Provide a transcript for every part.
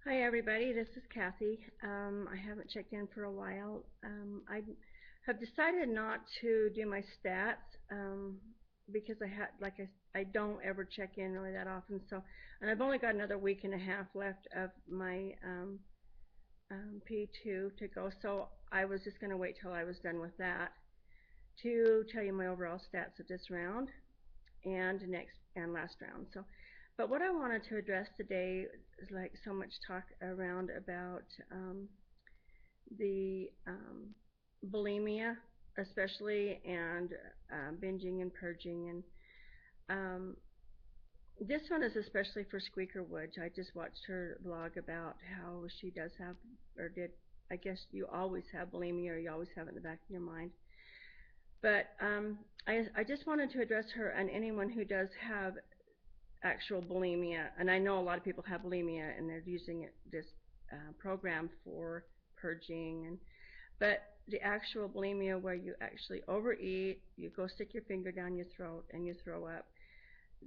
Hi everybody, this is Kathy. I haven't checked in for a while. I have decided not to do my stats because I don't ever check in really that often. And I've only got another week and a half left of my P2 to go. So I was just going to wait till I was done with that to tell you my overall stats of this round and next and last round. But what I wanted to address today is like so much talk around about the bulimia, especially, and binging and purging. And um, this one is especially for Squeaker Woods. I just watched her blog about how she does have, or did, I guess you always have bulimia, or you always have it in the back of your mind. But I just wanted to address her and anyone who does have actual bulimia, and I know a lot of people have bulimia and they're using this program for purging, but the actual bulimia where you actually overeat, you go stick your finger down your throat and you throw up.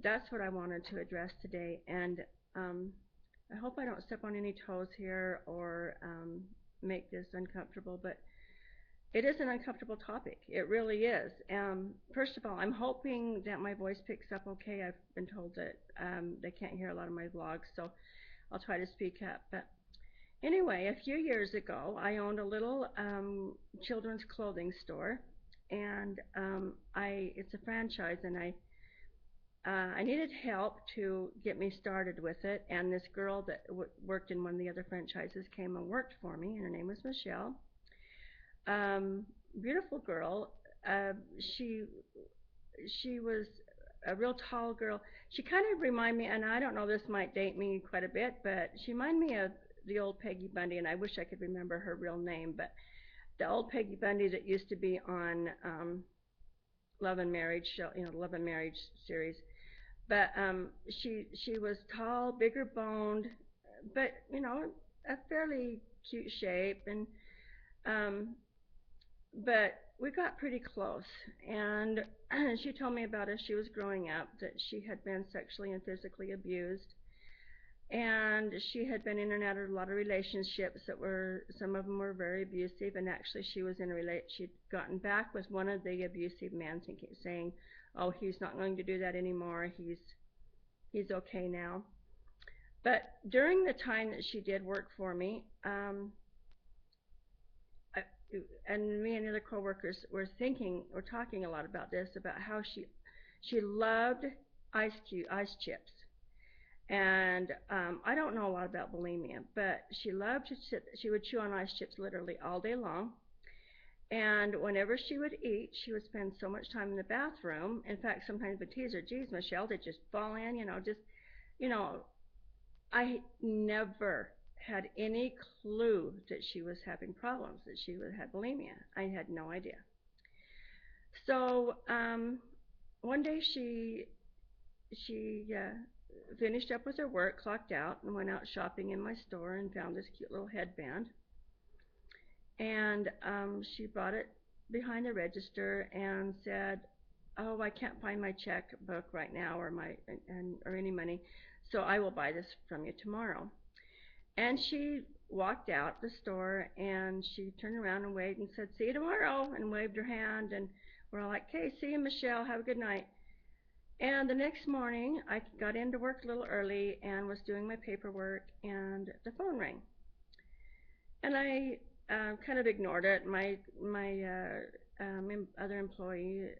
That's what I wanted to address today, and I hope I don't step on any toes here or make this uncomfortable, but it is an uncomfortable topic. It really is. First of all, I'm hoping that my voice picks up okay. I've been told that they can't hear a lot of my vlogs, so I'll try to speak up. But anyway, a few years ago, I owned a little children's clothing store, and it's a franchise, and I needed help to get me started with it. And this girl that worked in one of the other franchises came and worked for me, and her name was Michelle. Um, Beautiful girl. Uh, she she was a real tall girl. She kind of reminded me, and I don't know, this might date me quite a bit, but she reminded me of the old Peggy Bundy, and I wish I could remember her real name, but the old Peggy Bundy that used to be on Love and Marriage show, the Love and Marriage series. But she was tall, bigger boned, but a fairly cute shape, and um, but we got pretty close, and she told me about as she was growing up that she had been sexually and physically abused, and she had been in and out of a lot of relationships that were, some of them were very abusive, and actually she was in a she'd gotten back with one of the abusive men, saying, oh, he's not going to do that anymore, he's okay now. But during the time that she did work for me, and me and the other coworkers were talking a lot about this, about how she loved ice chips. And I don't know a lot about bulimia, but she loved to she would chew on ice chips literally all day long. And whenever she would eat, she would spend so much time in the bathroom. In fact, sometimes would tease her, geez, Michelle, did just fall in, you know, I never had any clue that she was having problems, that she had bulimia. I had no idea. So one day she finished up with her work, clocked out, and went out shopping in my store and found this cute little headband. And she brought it behind the register and said, "Oh, I can't find my checkbook right now, or any money, so I will buy this from you tomorrow." And she walked out the store, and she turned around and waved and said, "See you tomorrow," and waved her hand, and we're all like, "Okay, see you, Michelle, have a good night." And the next morning, I got into work a little early and was doing my paperwork, and the phone rang. And I kind of ignored it. My other employee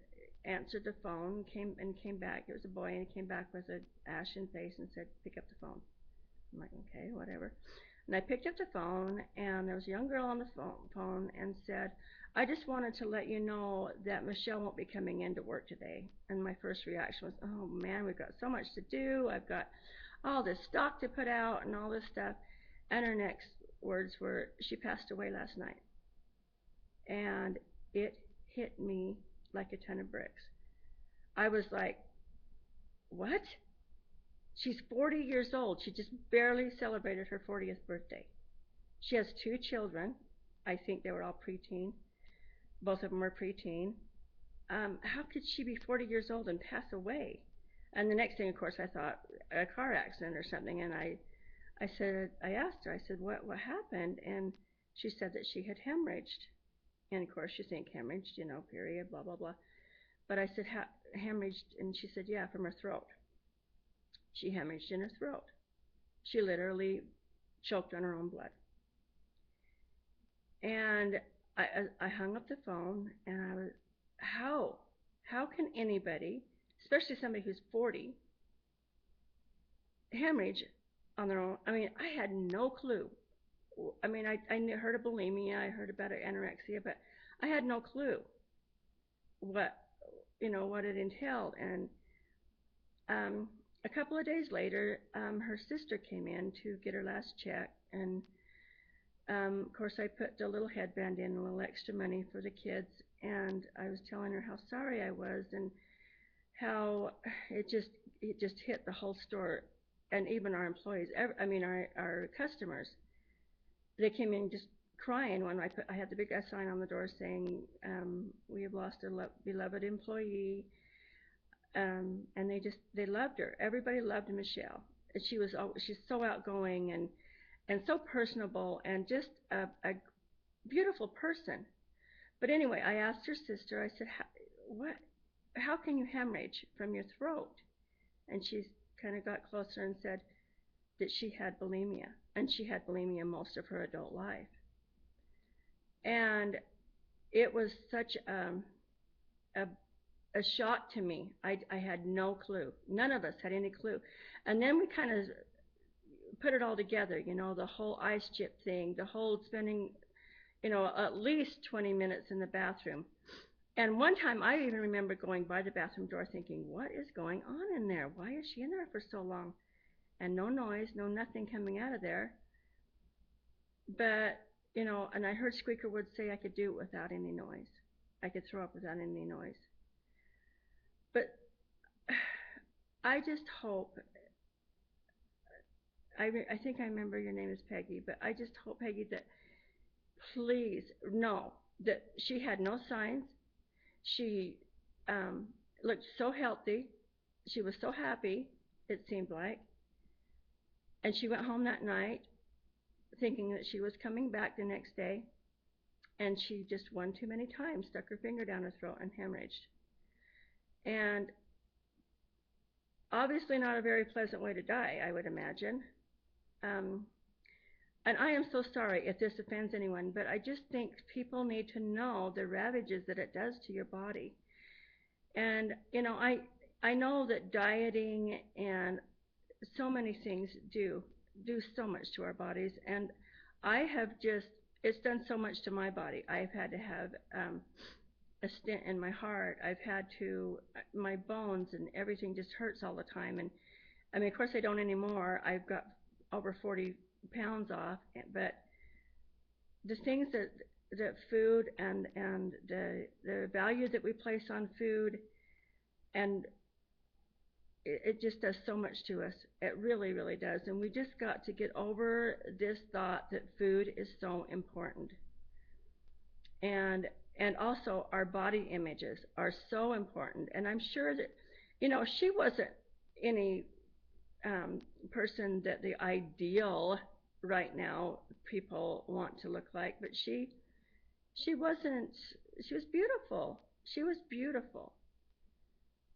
answered the phone, came back. It was a boy, and he came back with an ashen face and said, "Pick up the phone." I'm like, okay, whatever. And I picked up the phone, and there was a young girl on the phone and said, "I just wanted to let you know that Michelle won't be coming into work today." And my first reaction was, oh man, we've got so much to do. I've got all this stock to put out and all this stuff. And her next words were, "She passed away last night." And it hit me like a ton of bricks. I was like, what? She's 40 years old. She just barely celebrated her 40th birthday. She has two children. I think they were all preteen. Both of them were preteen. How could she be 40 years old and pass away? And the next thing, of course, I thought a car accident or something, and I asked her, I said, what happened? And she said that she had hemorrhaged. And of course, you think hemorrhaged, period, blah, blah, blah. But I said, hemorrhaged, and she said, yeah, from her throat. She hemorrhaged in her throat. She literally choked on her own blood. And I hung up the phone, and I was, how? How can anybody, especially somebody who's 40, hemorrhage on their own? I mean, I had no clue. I mean, I heard of bulimia, I heard about anorexia, but I had no clue what what it entailed. And um, a couple of days later, her sister came in to get her last check, and of course, I put a little headband in, a little extra money for the kids, and I was telling her how sorry I was and how it just hit the whole store, and even our employees. I mean, our customers. They came in just crying when I had the big sign on the door saying, "We have lost a beloved employee," and they loved her. Everybody loved Michelle. And she's so outgoing and so personable and just a beautiful person. But anyway, I asked her sister, I said, what, how can you hemorrhage from your throat? And she kind of got closer and said that she had bulimia, and she had bulimia most of her adult life. And it was such a, a shock to me. I had no clue. None of us had any clue. And then we kind of put it all together, the whole ice chip thing, the whole spending, at least 20 minutes in the bathroom. And one time I even remember going by the bathroom door thinking, what is going on in there? Why is she in there for so long? And no noise, no nothing coming out of there. But, and I heard Squeaker would say I could do it without any noise. I could throw up without any noise. But I just hope, I think I remember your name is Peggy, but I just hope, Peggy, that please know that she had no signs. She looked so healthy. She was so happy, it seemed like. And she went home that night thinking that she was coming back the next day. And she just one too many times stuck her finger down her throat and hemorrhaged. And obviously not a very pleasant way to die, I would imagine. And I am so sorry if this offends anyone, but I just think people need to know the ravages that it does to your body. And, I know that dieting and so many things do so much to our bodies. And I have it's done so much to my body. I've had to have a stent in my heart. I've had to, my bones and everything just hurts all the time. And I mean, of course, I don't anymore. I've got over 40 pounds off, but the things that food and the value that we place on food, and it just does so much to us. It really, really does. And we just got to get over this thought that food is so important. And also our body images are so important. And I'm sure that, she wasn't any person that the ideal right now people want to look like, but she wasn't. She was beautiful. She was beautiful,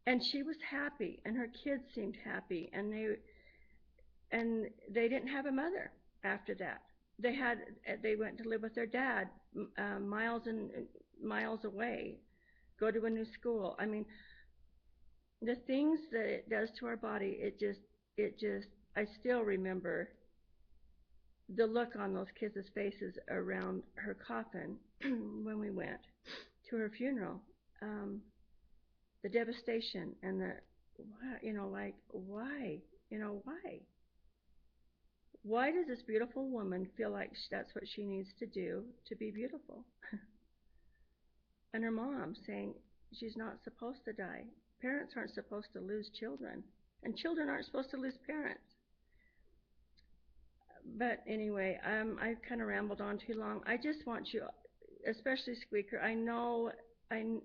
and she was happy, and her kids seemed happy, and they didn't have a mother after that. They went to live with their dad, miles and miles away, go to a new school. I mean, the things that it does to our body, it just I still remember the look on those kids' faces around her coffin when we went to her funeral, the devastation and like, why? Why? Why does this beautiful woman feel like that's what she needs to do to be beautiful? And her mom saying she's not supposed to die. Parents aren't supposed to lose children, and children aren't supposed to lose parents. But anyway, I've kind of rambled on too long. I just want you, especially Squeaker, I know, I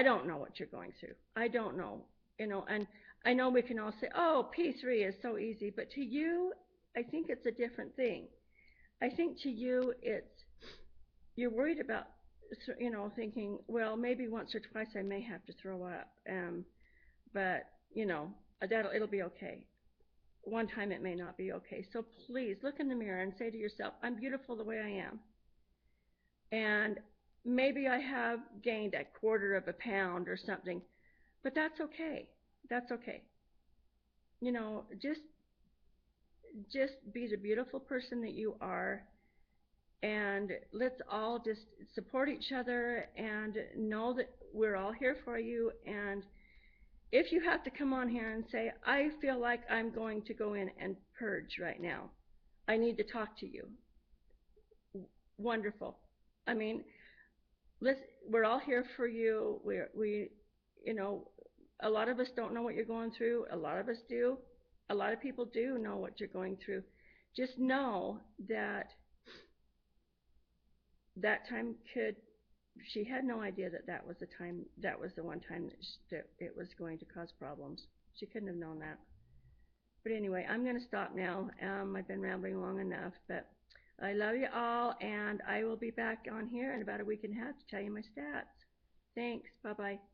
don't know what you're going through. I don't know, and I know we can all say, oh, P3 is so easy, but to you, I think it's a different thing. I think to you, you're worried about, thinking, well, maybe once or twice I may have to throw up, but it'll be okay. One time it may not be okay. So please look in the mirror and say to yourself, I'm beautiful the way I am. And maybe I have gained a quarter of a pound or something, but that's okay. That's okay. You know, just be the beautiful person that you are, and let's all just support each other and know that we're all here for you. And if you have to come on here and say, I feel like I'm going to go in and purge right now, I need to talk to you. Wonderful. I mean, let's we're all here for you. We you know, a lot of us don't know what you're going through. A lot of us do. A lot of people do know what you're going through. Just know that that time could she had no idea that that was the one time that it was going to cause problems. She couldn't have known that. But anyway, I'm going to stop now. I've been rambling long enough, but I love you all, and I will be back on here in about a week and a half to tell you my stats. Thanks. Bye bye.